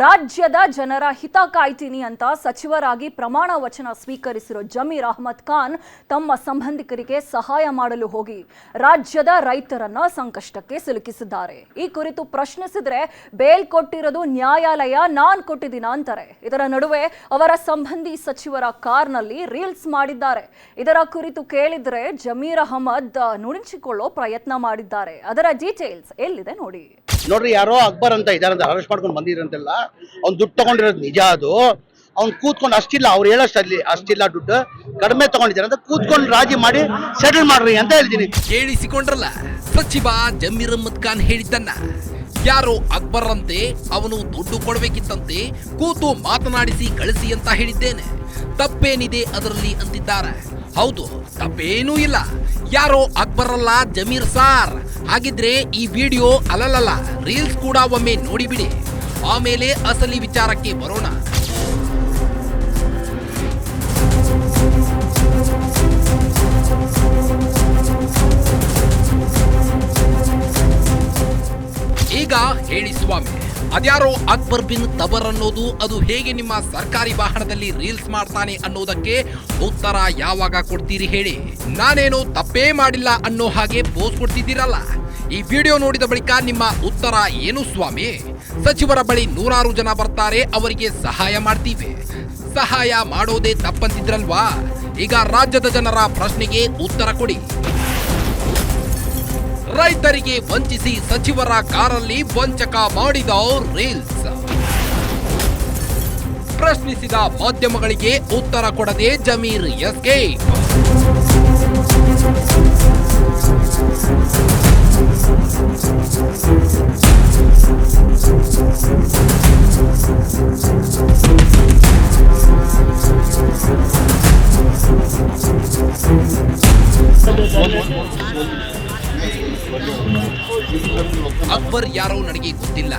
ರಾಜ್ಯದ ಜನರ ಹಿತ ಕಾಯ್ತೀನಿ ಅಂತ ಸಚಿವರಾಗಿ ಪ್ರಮಾಣ ವಚನ ಸ್ವೀಕರಿಸಿರೋ ಜಮೀರ್ ಅಹ್ಮದ್ ಖಾನ್ ತಮ್ಮ ಸಂಬಂಧಿಕರಿಗೆ ಸಹಾಯ ಮಾಡಲು ಹೋಗಿ ರಾಜ್ಯದ ರೈತರನ್ನ ಸಂಕಷ್ಟಕ್ಕೆ ಸಿಲುಕಿಸಿದ್ದಾರೆ. ಈ ಕುರಿತು ಪ್ರಶ್ನಿಸಿದ್ರೆ ಬೇಲ್ ಕೊಟ್ಟಿರೋದು ನ್ಯಾಯಾಲಯ, ನಾನ್ ಕೊಟ್ಟಿದ್ದೀನ ಅಂತಾರೆ. ಇದರ ನಡುವೆ ಅವರ ಸಂಬಂಧಿ ಸಚಿವರ ಕಾರ್ನಲ್ಲಿ ರೀಲ್ಸ್ ಮಾಡಿದ್ದಾರೆ. ಇದರ ಕುರಿತು ಕೇಳಿದ್ರೆ ಜಮೀರ್ ಅಹ್ಮದ್ ನುಣುಚಿಕೊಳ್ಳೋ ಪ್ರಯತ್ನ ಮಾಡಿದ್ದಾರೆ. ಅದರ ಡೀಟೇಲ್ಸ್ ಎಲ್ಲಿದೆ ನೋಡಿ. ನೋಡ್ರಿ, ಯಾರೋ ಅಕ್ಬರ್ ಅಂತ ಇದಾರಂತ ಅರೆಸ್ಟ್ ಮಾಡ್ಕೊಂಡು ಬಂದಿರಂತೆಲ್ಲ. ಅವ್ನು ದುಡ್ಡು ತಗೊಂಡಿರೋದು ನಿಜ. ಅದು ಅವ್ನು ಕೂತ್ಕೊಂಡು ಅಷ್ಟಿಲ್ಲ, ಅವ್ರು ಹೇಳೋಷ್ಟಲ್ಲಿ ಅಷ್ಟಿಲ್ಲ, ದುಡ್ಡು ಕಡಿಮೆ ತಗೊಂಡಿದ್ದಾರೆ ಅಂತ ಕೂತ್ಕೊಂಡು ರಾಜಿ ಮಾಡಿ ಸೆಟಲ್ ಮಾಡ್ರಿ ಅಂತ ಹೇಳ್ತೀನಿ. ಕೇಳಿಸಿಕೊಂಡ್ರಲ್ಲ, ಸಚಿವ ಜಮೀರ್ ಅಹ್ಮದ್ ಖಾನ್ ಹೇಳಿದ್ದನ್ನ. ಯಾರೋ ಅಕ್ಬರ್ ಅಂತೆ, ಅವನು ದುಡ್ಡು ಕೊಡಬೇಕಿತ್ತಂತೆ, ಕೂತು ಮಾತನಾಡಿಸಿ ಕಳಿಸಿ ಅಂತ ಹೇಳಿದ್ದೇನೆ. ತಪ್ಪೇನಿದೆ ಅದರಲ್ಲಿ ಅಂತಿದ್ದಾರೆ. ಹೌದು, ತಪ್ಪೇನೂ ಇಲ್ಲ. ಯಾರೋ ಅಕ್ಬರ್ ಅಲ್ಲ, ಜಮೀರ್ ಸಾರ್. ಹಾಗಿದ್ರೆ ಈ ವಿಡಿಯೋ ಅಲ್ಲಲ್ಲ, ರೀಲ್ಸ್ ಕೂಡ ಒಮ್ಮೆ ನೋಡಿಬಿಡಿ. ಆಮೇಲೆ ಅಸಲಿ ವಿಚಾರಕ್ಕೆ ಬರೋಣ. ಈಗ ಹೇಳಿ ಸ್ವಾಮಿ, ಅದ್ಯಾರೋ ಅಕ್ಬರ್ ಬಿನ್ ತಬರ್ ಅನ್ನೋದು, ಅದು ಹೇಗೆ ನಿಮ್ಮ ಸರ್ಕಾರಿ ವಾಹನದಲ್ಲಿ ರೀಲ್ಸ್ ಮಾಡ್ತಾನೆ ಅನ್ನೋದಕ್ಕೆ ಉತ್ತರ ಯಾವಾಗ ಕೊಡ್ತೀರಿ ಹೇಳಿ? ನಾನೇನು ತಪ್ಪೇ ಮಾಡಿಲ್ಲ ಅನ್ನೋ ಹಾಗೆ ಪೋಸ್ಟ್ ಕೊಡ್ತಿದ್ದೀರಲ್ಲ. ಈ ವಿಡಿಯೋ ನೋಡಿದ ಬಳಿಕ ನಿಮ್ಮ ಉತ್ತರ ಏನು ಸ್ವಾಮಿ? ಸಚಿವರ ಬಳಿ ನೂರಾರು ಜನ ಬರ್ತಾರೆ, ಅವರಿಗೆ ಸಹಾಯ ಮಾಡ್ತೀವಿ. ಸಹಾಯ ಮಾಡೋದೇ ತಪ್ಪಂತಿದ್ರಲ್ವಾ? ಈಗ ರಾಜ್ಯದ ಜನರ ಪ್ರಶ್ನೆಗೆ ಉತ್ತರ ಕೊಡಿ. ರೈತರಿಗೆ ವಂಚಿಸಿ ಸಚಿವರ ಕಾರಲ್ಲಿ ವಂಚಕ ಮಾಡಿದ ರೀಲ್ಸ್. ಪ್ರಶ್ನಿಸಿದ ಮಾಧ್ಯಮಗಳಿಗೆ ಉತ್ತರ ಕೊಡದೆ ಜಮೀರ್ ಎಸ್ಕೇಪ್. ಅಕ್ಬರ್ ಯಾರೋ ನನಗೆ ಗೊತ್ತಿಲ್ಲ.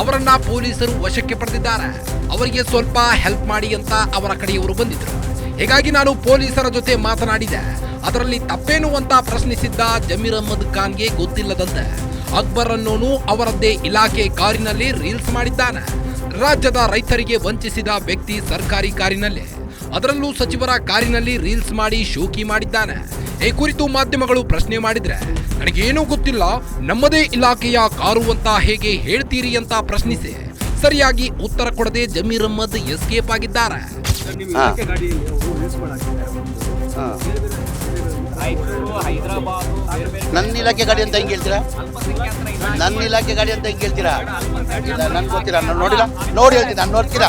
ಅವರನ್ನ ಪೊಲೀಸರು ವಶಕ್ಕೆ ಪಡೆದಿದ್ದಾರೆ. ಅವರಿಗೆ ಸ್ವಲ್ಪ ಹೆಲ್ಪ್ ಮಾಡಿ ಅಂತ ಅವರ ಕಡೆಯವರು ಬಂದಿದ್ರು. ಹೀಗಾಗಿ ನಾನು ಪೊಲೀಸರ ಜೊತೆ ಮಾತನಾಡಿದೆ. ಅದರಲ್ಲಿ ತಪ್ಪೇನು ಅಂತ ಪ್ರಶ್ನಿಸಿದ್ದ ಜಮೀರ್ ಅಹ್ಮದ್ ಖಾನ್ಗೆ ಗೊತ್ತಿಲ್ಲದಂತೆ ಅಕ್ಬರ್ ಅನ್ನೋನು ಅವರದ್ದೇ ಇಲಾಖೆ ಕಾರಿನಲ್ಲಿ ರೀಲ್ಸ್ ಮಾಡಿದ್ದಾನೆ. ರಾಜ್ಯದ ರೈತರಿಗೆ ವಂಚಿಸಿದ ವ್ಯಕ್ತಿ ಸರ್ಕಾರಿ ಕಾರಿನಲ್ಲೇ, ಅದರಲ್ಲೂ ಸಚಿವರ ಕಾರಿನಲ್ಲಿ ರೀಲ್ಸ್ ಮಾಡಿ ಶೋಕಿ ಮಾಡಿದ್ದಾನೆ. ಈ ಕುರಿತು ಮಾಧ್ಯಮಗಳು ಪ್ರಶ್ನೆ ಮಾಡಿದ್ರೆ, ನನಗೇನೂ ಗೊತ್ತಿಲ್ಲ, ನಮ್ಮದೇ ಇಲಾಖೆಯ ಕಾರು ಅಂತ ಹೇಗೆ ಹೇಳ್ತೀರಿ ಅಂತ ಪ್ರಶ್ನಿಸಿ ಸರಿಯಾಗಿ ಉತ್ತರ ಕೊಡದೆ ಜಮೀರ್ ಅಹ್ಮದ್ ಎಸ್ಕೇಪ್ ಆಗಿದ್ದಾರೆ. ನನ್ನ ಇಲಾಖೆ ಗಾಡಿ ಅಂತ ಹೆಂಗ್ ಹೇಳ್ತೀರಾ? ನನ್ನ ಇಲಾಖೆ ಗಾಡಿ ಅಂತ ಹೆಂಗ್ ಹೇಳ್ತೀರಾ? ಇಲ್ಲ, ನನ್ಗೆ ಗೊತ್ತಿಲ್ಲ, ನಾನು ನೋಡಿಲ್ಲ. ನೋಡಿ ಹೇಳ್ತೀನಿ, ನಾನು ನೋಡ್ತೀರಾ?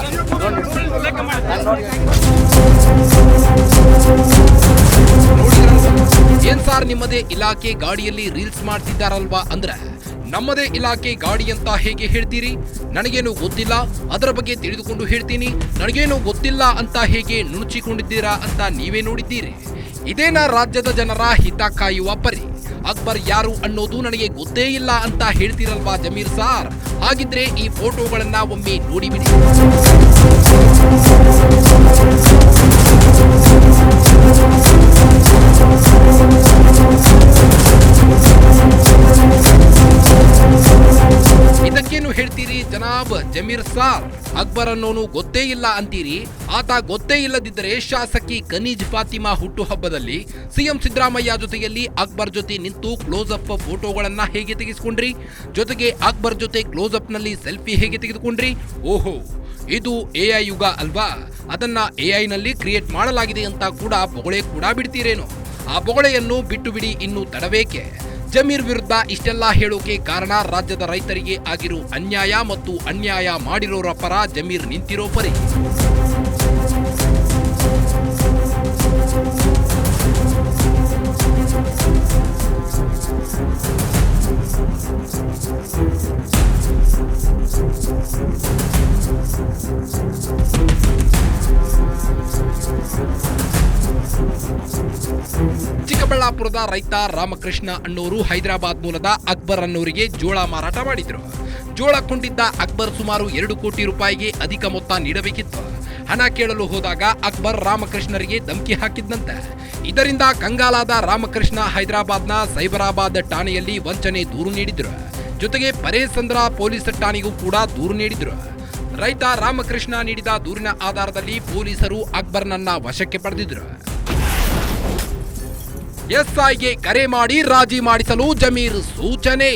ಏನ್ ಸಾರ್, ನಿಮ್ಮದೇ ಇಲಾಖೆ ಗಾಡಿಯಲ್ಲಿ ರೀಲ್ಸ್ ಮಾಡ್ತಿದ್ದಾರಲ್ವಾ ಅಂದ್ರೆ, ನಮ್ಮದೇ ಇಲಾಖೆ ಗಾಡಿ ಅಂತ ಹೇಗೆ ಹೇಳ್ತೀರಿ? ನನಗೇನು ಗೊತ್ತಿಲ್ಲ, ಅದರ ಬಗ್ಗೆ ತಿಳಿದುಕೊಂಡು ಹೇಳ್ತೀನಿ. ನನಗೇನು ಗೊತ್ತಿಲ್ಲ ಅಂತ ಹೇಗೆ ನುಣುಚಿಕೊಂಡಿದ್ದೀರಾ ಅಂತ ನೀವೇ ನೋಡಿದ್ದೀರಿ. ಇದೇನಾ ರಾಜ್ಯದ ಜನರ ಹಿತ ಕಾಯುವ ಪರಿ? ಅಕ್ಬರ್ ಯಾರು ಅನ್ನೋದು ನನಗೆ ಗೊತ್ತೇ ಇಲ್ಲ ಅಂತ ಹೇಳ್ತೀರಲ್ವಾ ಜಮೀರ್ ಸಾರ್? ಹಾಗಿದ್ರೆ ಈ ಫೋಟೋಗಳನ್ನ ಒಮ್ಮೆ ನೋಡಿಬಿಡಿ. ಇದಕ್ಕೇನು ಹೇಳ್ತೀರಿ ಜನಾಬ್ ಜಮೀರ್ ಸಾರ್? ಅಕ್ಬರ್ ಅನ್ನೋನು ಗೊತ್ತೇ ಇಲ್ಲ ಅಂತೀರಿ. ಆತ ಗೊತ್ತೇ ಇಲ್ಲದಿದ್ದರೆ ಶಾಸಕಿ ಕನೀಜ್ ಫಾತಿಮಾ ಹುಟ್ಟುಹಬ್ಬದಲ್ಲಿ ಸಿಎಂ ಸಿದ್ದರಾಮಯ್ಯ ಜೊತೆಯಲ್ಲಿ ಅಕ್ಬರ್ ಜೊತೆ ನಿಂತು ಕ್ಲೋಸ್ ಅಪ್ ಫೋಟೋಗಳನ್ನ ಹೇಗೆ ತೆಗೆಸಿಕೊಂಡ್ರಿ? ಜೊತೆಗೆ ಅಕ್ಬರ್ ಜೊತೆ ಕ್ಲೋಸ್ ಅಪ್ ನಲ್ಲಿ ಸೆಲ್ಫಿ ಹೇಗೆ ತೆಗೆದುಕೊಂಡ್ರಿ? ಓಹೋ, ಇದು ಎಐ ಯುಗ ಅಲ್ವಾ? ಅದನ್ನ ಎಐ ನಲ್ಲಿ ಕ್ರಿಯೇಟ್ ಮಾಡಲಾಗಿದೆ ಅಂತ ಕೂಡ ಬೊಗಳೆ ಕೂಡ ಬಿಡ್ತೀರೇನೋ? ಆ ಬೊಗಳೆಯನ್ನು ಬಿಟ್ಟು ಬಿಡಿ, ಇನ್ನು ತಡಬೇಕೆ? ಜಮೀರ್ ವಿರುದ್ಧ ಇಷ್ಟೆಲ್ಲ ಹೇಳೋಕೆ ಕಾರಣ ರಾಜ್ಯದ ರೈತರಿಗೆ ಆಗಿರೋ ಅನ್ಯಾಯ ಮತ್ತು ಅನ್ಯಾಯ ಮಾಡಿರೋರ ಪರ ಜಮೀರ್ ನಿಂತಿರೋ ಪರಿ. ಚಿಕ್ಕಬಳ್ಳಾಪುರದ ರೈತ ರಾಮಕೃಷ್ಣ ಅನ್ನೋರು ಹೈದರಾಬಾದ್ ಮೂಲದ ಅಕ್ಬರ್ ಅನ್ನೋರಿಗೆ ಜೋಳ ಮಾರಾಟ ಮಾಡಿದ್ರು. ಜೋಳ ಕೊಂಡಿದ್ದ ಅಕ್ಬರ್ ಸುಮಾರು 2 ಕೋಟಿ ರೂಪಾಯಿಗೆ ಅಧಿಕ ಮೊತ್ತ ನೀಡಬೇಕಿತ್ತು. ಹಣ ಕೇಳಲು ಹೋದಾಗ ಅಕ್ಬರ್ ರಾಮಕೃಷ್ಣರಿಗೆ ಧಮಕಿ ಹಾಕಿದ್ದಂತೆ. ಇದರಿಂದ ಕಂಗಾಲಾದ ರಾಮಕೃಷ್ಣ ಹೈದರಾಬಾದ್ನ ಸೈಬರಾಬಾದ್ ಠಾಣೆಯಲ್ಲಿ ವಂಚನೆ ದೂರು ನೀಡಿದ್ರು. ಜೊತೆಗೆ ಪರೇಸಂದ್ರ ಪೊಲೀಸ್ ಠಾಣೆಗೂ ಕೂಡ ದೂರು ನೀಡಿದ್ರು. ರೈತ ರಾಮಕೃಷ್ಣ ನೀಡಿದ ದೂರಿನ ಆಧಾರದಲ್ಲಿ ಪೊಲೀಸರು ಅಕ್ಬರ್ನನ್ನ ವಶಕ್ಕೆ ಪಡೆದಿದ್ರು. ಎಸ್ಐಗೆ ಕರೆ ಮಾಡಿ ರಾಜಿ ಮಾಡಿಸಲು ಜಮೀರ್ ಸೂಚನೆ.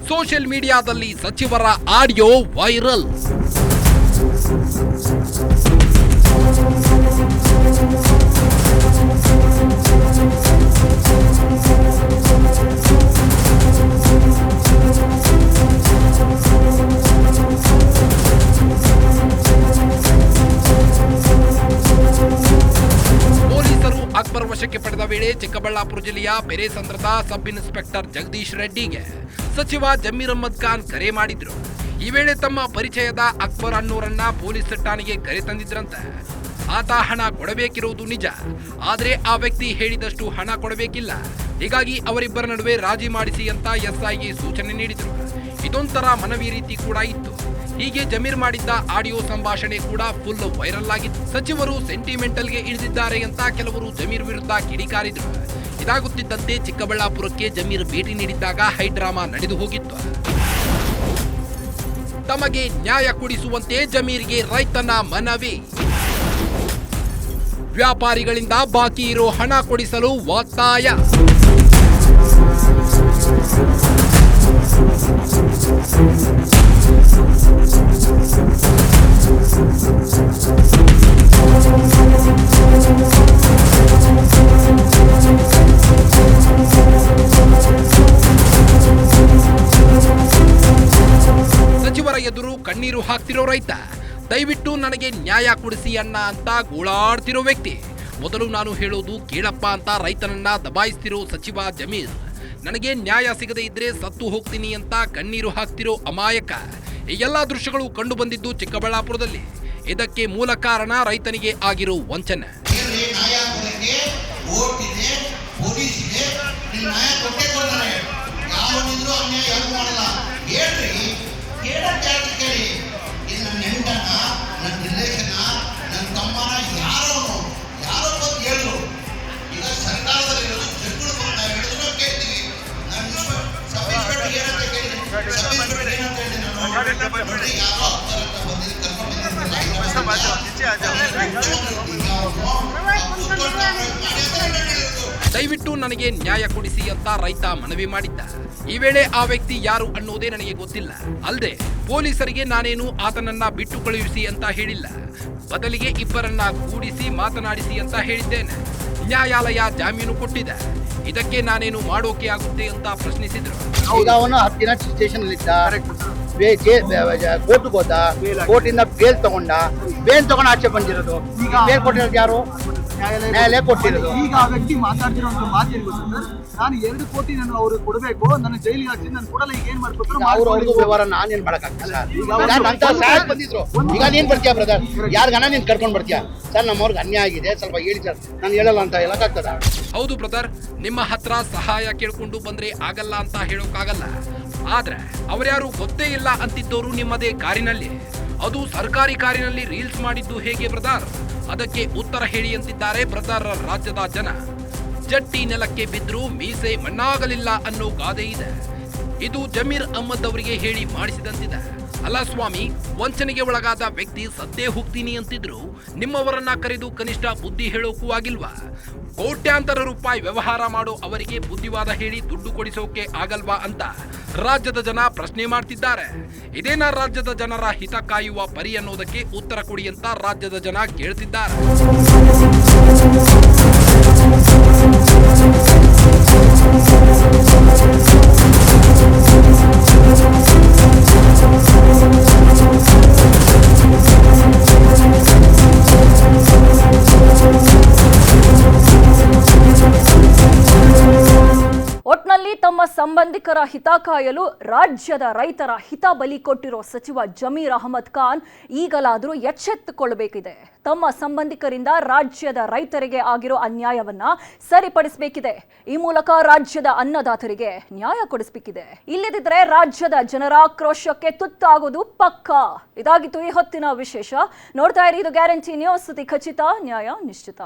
ಸೋಷಿಯಲ್ ಮೀಡಿಯಾದಲ್ಲಿ ಸಚಿವರ ಆಡಿಯೋ ವೈರಲ್. ಅಕ್ಬರ್ ವಶಕ್ಕೆ ಪಡೆದ ವೇಳೆ ಚಿಕ್ಕಬಳ್ಳಾಪುರ ಜಿಲ್ಲೆಯ ಪೆರೇಸಂದ್ರದ ಸಬ್ ಇನ್ಸ್ಪೆಕ್ಟರ್ ಜಗದೀಶ್ ರೆಡ್ಡಿಗೆ ಸಚಿವ ಜಮೀರ್ ಅಹ್ಮದ್ ಖಾನ್ ಕರೆ ಮಾಡಿದ್ರು. ಈ ವೇಳೆ ತಮ್ಮ ಪರಿಚಯದ ಅಕ್ಬರ್ ಅನ್ನೋರನ್ನ ಪೊಲೀಸ್ ಠಾಣೆಗೆ ಕರೆ ತಂದಿದ್ರಂತೆ. ಆತ ಹಣ ಕೊಡಬೇಕಿರುವುದು ನಿಜ, ಆದರೆ ಆ ವ್ಯಕ್ತಿ ಹೇಳಿದಷ್ಟು ಹಣ ಕೊಡಬೇಕಿಲ್ಲ. ಹೀಗಾಗಿ ಅವರಿಬ್ಬರ ನಡುವೆ ರಾಜಿ ಮಾಡಿಸಿ ಅಂತ ಎಸ್ಐಗೆ ಸೂಚನೆ ನೀಡಿದ್ರು. ಇದೊಂಥರ ಮನವಿ ರೀತಿ ಕೂಡ ಇತ್ತು. ಹೀಗೆ ಜಮೀರ್ ಮಾಡಿದ್ದ ಆಡಿಯೋ ಸಂಭಾಷಣೆ ಕೂಡ ಫುಲ್ ವೈರಲ್ ಆಗಿತ್ತು. ಸಚಿವರು ಸೆಂಟಿಮೆಂಟಲ್ಗೆ ಇಳಿದಿದ್ದಾರೆ ಅಂತ ಕೆಲವರು ಜಮೀರ್ ವಿರುದ್ಧ ಕಿಡಿಕಾರಿದ್ರು. ಇದಾಗುತ್ತಿದ್ದಂತೆ ಚಿಕ್ಕಬಳ್ಳಾಪುರಕ್ಕೆ ಜಮೀರ್ ಭೇಟಿ ನೀಡಿದ್ದಾಗ ಹೈಡ್ರಾಮಾ ನಡೆದು ಹೋಗಿತ್ತು. ತಮಗೆ ನ್ಯಾಯ ಕೊಡಿಸುವಂತೆ ಜಮೀರ್ಗೆ ರೈತನ ಮನವಿ. ವ್ಯಾಪಾರಿಗಳಿಂದ ಬಾಕಿ ಇರೋ ಹಣ ಕೊಡಿಸಲು ಒತ್ತಾಯ. ಸಚಿವರ ಎದುರು ಕಣ್ಣೀರು ಹಾಕ್ತಿರೋ ರೈತ, ದಯವಿಟ್ಟು ನನಗೆ ನ್ಯಾಯ ಕೊಡಿಸಿ ಅಣ್ಣ ಅಂತ ಗೋಳಾಡ್ತಿರೋ ವ್ಯಕ್ತಿ. ಮೊದಲು ನಾನು ಹೇಳೋದು ಕೇಳಪ್ಪ ಅಂತ ರೈತನನ್ನ ದಬಾಯಿಸ್ತಿರೋ ಸಚಿವ ಜಮೀರ್, ನನಗೆ ನ್ಯಾಯ ಸಿಗದೆ ಇದ್ರೆ ಸತ್ತು ಹೋಗ್ತೀನಿ ಅಂತ ಕಣ್ಣೀರು ಹಾಕ್ತಿರೋ ಅಮಾಯಕ. ಈ ಎಲ್ಲಾ ದೃಶ್ಯಗಳು ಕಂಡು ಬಂದಿದ್ದು ಚಿಕ್ಕಬಳ್ಳಾಪುರದಲ್ಲಿ. ಇದಕ್ಕೆ ಮೂಲ ಕಾರಣ ರೈತನಿಗೆ ಆಗಿರೋ ವಂಚನೆ. ದಯವಿಟ್ಟು ನನಗೆ ನ್ಯಾಯ ಕೊಡಿಸಿ ಅಂತ ರೈತ ಮನವಿ ಮಾಡಿದ್ದ. ಈ ವೇಳೆ ಆ ವ್ಯಕ್ತಿ ಯಾರು ಅನ್ನೋದೇ ನನಗೆ ಗೊತ್ತಿಲ್ಲ. ಅಲ್ಲದೆ ಪೊಲೀಸರಿಗೆ ನಾನೇನು ಆತನನ್ನ ಬಿಟ್ಟು ಕಳುಹಿಸಿ ಅಂತ ಹೇಳಿಲ್ಲ. ಬದಲಿಗೆ ಇಬ್ಬರನ್ನ ಕೂಡಿಸಿ ಮಾತನಾಡಿಸಿ ಅಂತ ಹೇಳಿದ್ದೇನೆ. ನ್ಯಾಯಾಲಯ ಜಾಮೀನು ಕೊಟ್ಟಿದೆ. ಇದಕ್ಕೆ ನಾನೇನು ಮಾಡೋಕೆ ಆಗುತ್ತೆ ಅಂತ ಪ್ರಶ್ನಿಸಿದ್ರು. ಈಗ ಅವನು 10 ದಿನ ಸ್ಟೇಷನ್ ಅಲ್ಲಿ ಕೋರ್ಟ್ ಹೋದ, ಕೋರ್ಟಿಂದ ಬೇಲ್ ತಗೊಂಡ, ಬೇಲ್ ತಗೊಂಡು ಆಚೆ ಬಂದಿರೋದು. ಬೇಲ್ ಕೊಟ್ಟಿರೋದು ಯಾರು? ನ್ಯಾಯಾಲಯ ಕೊಟ್ಟಿರೋದು. ಈಗ ಆ ವ್ಯಕ್ತಿ ಮಾತಾಡ್ತಿರೋ ಮಾತೇನು ಸರ್, ನಾನು 2 ಕೋಟಿ ನಾನು ಅವ್ರಿಗೆ ಕೊಡಬೇಕು, ನನ್ನ ಜೈಲಿಗೆ ಹಾಕಿ ನಾನು ಕೊಡಲ್ಲ, ಈಗ ಏನ್ ಮಾಡ್ಕೊತಾರೆ ಅವ್ರವ್ರದ್ದು ವ್ಯವಹಾರ ನಾನೇನ್ ಮಾಡಕ್ಕಾಗಲ್ಲ ಸರ್. ಬಂದಿದ್ರು, ಈಗ ನೀನ್ ಬರ್ತೀಯ ಬ್ರದರ್, ಯಾರ್ಗನ ನೀನ್ ಕರ್ಕೊಂಡ್ ಬರ್ತೀಯ ಸರ್? ನಮ್ಮವ್ರಿಗೆ ಅನ್ಯಾಯ ಆಗಿದೆ, ಸ್ವಲ್ಪ ಹೇಳಿ ಸರ್, ನಾನು ಹೇಳಲ್ಲ ಅಂತ ಹೇಳಕ್ಕಾಗ್ತದ? ಹೌದು ಬ್ರದರ್, ನಿಮ್ಮ ಹತ್ರ ಸಹಾಯ ಕೇಳ್ಕೊಂಡು ಬಂದ್ರೆ ಆಗಲ್ಲ ಅಂತ ಹೇಳೋಕ್ಕಾಗಲ್ಲ. ಆದ್ರೆ ಅವರ್ಯಾರು ಗೊತ್ತೇ ಇಲ್ಲ ಅಂತಿದ್ದವರು ನಿಮ್ಮದೇ ಕಾರಿನಲ್ಲಿ, ಅದು ಸರ್ಕಾರಿ ಕಾರಿನಲ್ಲಿ ರೀಲ್ಸ್ ಮಾಡಿದ್ದು ಹೇಗೆ ಬ್ರದರ್? ಅದಕ್ಕೆ ಉತ್ತರ ಹೇಳಿ ಅಂತಿದ್ದಾರೆ ಬ್ರದರ್ ರಾಜ್ಯದ ಜನ. ಜಟ್ಟಿ ನೆಲಕ್ಕೆ ಬಿದ್ದರೂ ಮೀಸೆ ಮಣ್ಣಾಗಲಿಲ್ಲ ಅನ್ನೋ ಗಾದೆ ಇದೆ. ಇದು ಜಮೀರ್ ಅಹ್ಮದ್ ಅವರಿಗೆ ಹೇಳಿ ಮಾಡಿಸಿದಂತಿದೆ. ಅಲ್ಲ ಸ್ವಾಮಿ, ವಂಚನೆಗೆ ಒಳಗಾದ ವ್ಯಕ್ತಿ ಸತ್ತೇ ಹೋಗ್ತೀನಿ ಅಂತಿದ್ರು ನಿಮ್ಮವರನ್ನ ಕರೆದು ಕನಿಷ್ಠ ಬುದ್ಧಿ ಹೇಳೋಕೂ ಆಗಿಲ್ವಾ? ಕೋಟ್ಯಾಂತರ ರೂಪಾಯಿ ವ್ಯವಹಾರ ಮಾಡೋ ಅವರಿಗೆ ಬುದ್ಧಿವಾದ ಹೇಳಿ ದುಡ್ಡು ಕೊಡಿಸೋಕೆ ಆಗಲ್ವಾ ಅಂತ ರಾಜ್ಯದ ಜನ ಪ್ರಶ್ನೆ ಮಾಡ್ತಿದ್ದಾರೆ. ಇದೇನ ರಾಜ್ಯದ ಜನರ ಹಿತ ಕಾಯುವ ಪರಿ ಅನ್ನೋದಕ್ಕೆ ಉತ್ತರ ಕೊಡಿ ಅಂತ ರಾಜ್ಯದ ಜನ ಕೇಳ್ತಿದ್ದಾರೆ. ಒಟ್ನಲ್ಲಿ ತಮ್ಮ ಸಂಬಂಧಿಕರ ಹಿತ ಕಾಯಲು ರಾಜ್ಯದ ರೈತರ ಹಿತ ಬಲಿ ಕೊಟ್ಟಿರೋ ಸಚಿವ ಜಮೀರ್ ಅಹ್ಮದ್ ಖಾನ್ ಈಗಲಾದರೂ ಎಚ್ಚೆತ್ತುಕೊಳ್ಳಬೇಕಿದೆ. ತಮ್ಮ ಸಂಬಂಧಿಕರಿಂದ ರಾಜ್ಯದ ರೈತರಿಗೆ ಆಗಿರೋ ಅನ್ಯಾಯವನ್ನ ಸರಿಪಡಿಸಬೇಕಿದೆ. ಈ ಮೂಲಕ ರಾಜ್ಯದ ಅನ್ನದಾತರಿಗೆ ನ್ಯಾಯ ಕೊಡಿಸಬೇಕಿದೆ. ಇಲ್ಲದಿದ್ದರೆ ರಾಜ್ಯದ ಜನರ ಆಕ್ರೋಶಕ್ಕೆ ತುತ್ತಾಗೋದು ಪಕ್ಕಾ. ಇದಾಗಿತ್ತು ಈ ಹೊತ್ತಿನ ವಿಶೇಷ. ನೋಡ್ತಾ ಇರಿ, ಇದು ಗ್ಯಾರಂಟಿ ನ್ಯೂಸ್. ಖಚಿತ, ನ್ಯಾಯ ನಿಶ್ಚಿತ.